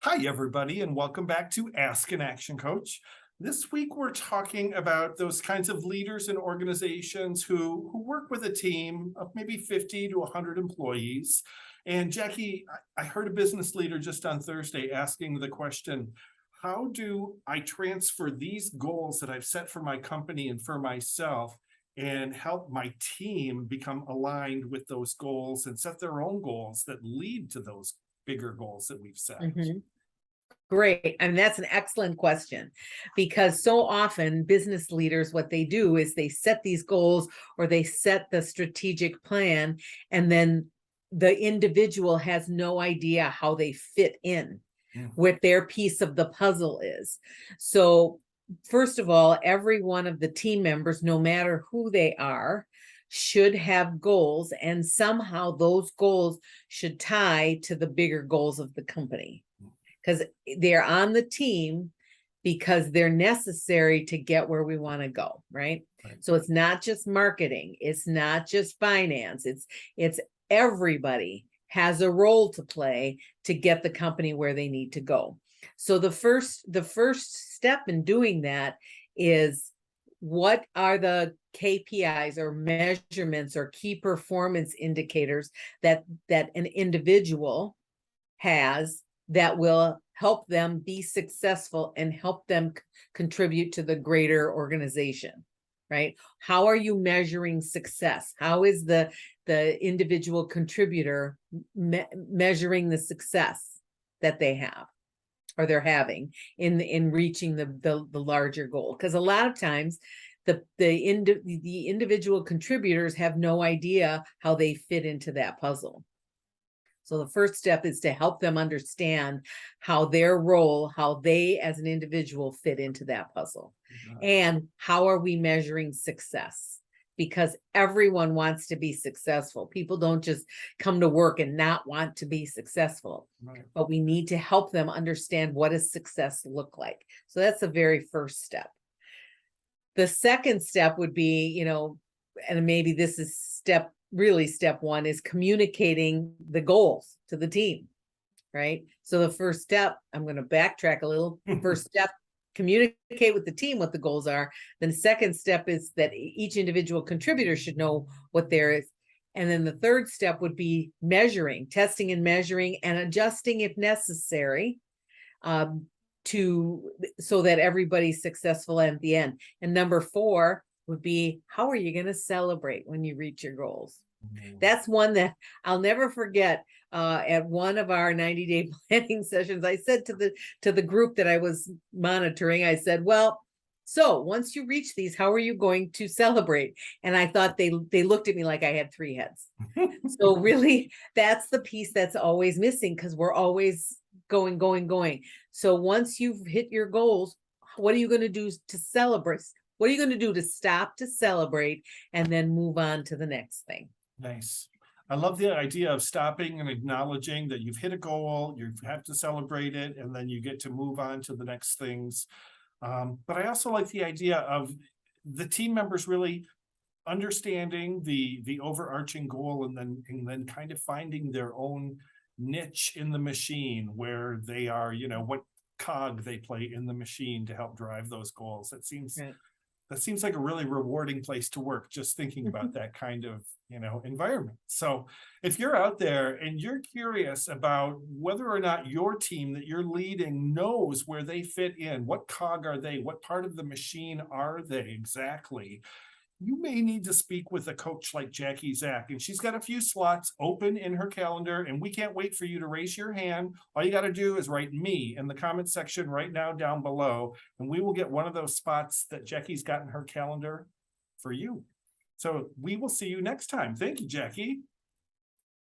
Hi, everybody, and welcome back to Ask an Action Coach. This week, we're talking about those kinds of leaders in organizations who work with a team of maybe 50 to 100 employees. And Jackie, I heard a business leader just on Thursday asking the question, how do I transfer these goals that I've set for my company and for myself and help my team become aligned with those goals and set their own goals that lead to those bigger goals that we've set? Mhm. Great. And that's an excellent question because so often business leaders, what they do is they set these goals or they set the strategic plan, and then the individual has no idea how they fit in, what their piece of the puzzle is. So, first of all, every one of the team members, no matter who they are, should have goals, and somehow those goals should tie to the bigger goals of the company because they're on the team because they're necessary to get where we want to go, right? Right. So it's not just marketing, it's not just finance, it's everybody has a role to play to get the company where they need to go. So the first step in doing that is, what are the KPIs or measurements or key performance indicators that an individual has that will help them be successful and help them contribute to the greater organization, right? How are you measuring success? How is the individual contributor measuring the success that they have or they're having in reaching the larger goal? Because a lot of times the individual contributors have no idea how they fit into that puzzle. So the first step is to help them understand how their role, how they as an individual fit into that puzzle. And how are we measuring success? Because everyone wants to be successful. People don't just come to work and not want to be successful. Right. But we need to help them understand, what does success look like? So that's the very first step. The second step would be, and maybe this is step one, is communicating the goals to the team, right? So the first step, I'm going to backtrack a little. First step, communicate with the team what the goals are. Then the second step is that each individual contributor should know what there is. And then the third step would be measuring, testing and measuring and adjusting if necessary, so that everybody's successful at the end. And number 4 would be, how are you going to celebrate when you reach your goals? That's one that I'll never forget. At one of our 90-day planning sessions, I said to the group that I was monitoring, I said, well, so once you reach these, how are you going to celebrate? And I thought they looked at me like I had 3 heads. So really, that's the piece that's always missing, because we're always going. So once you've hit your goals, what are you going to do to celebrate? What are you going to do to stop to celebrate and then move on to the next thing? Nice. I love the idea of stopping and acknowledging that you've hit a goal, you have to celebrate it, and then you get to move on to the next things. But I also like the idea of the team members really understanding the overarching goal, and then kind of finding their own niche in the machine where they are, what cog they play in the machine to help drive those goals. Right. That seems like a really rewarding place to work, just thinking about that kind of, environment. So if you're out there and you're curious about whether or not your team that you're leading knows where they fit in, what cog are they, what part of the machine are they exactly, you may need to speak with a coach like Jackie Zach, and she's got a few slots open in her calendar, and we can't wait for you to raise your hand. All you got to do is write me in the comment section right now down below, and we will get one of those spots that Jackie's got in her calendar for you. So we will see you next time. Thank you, Jackie.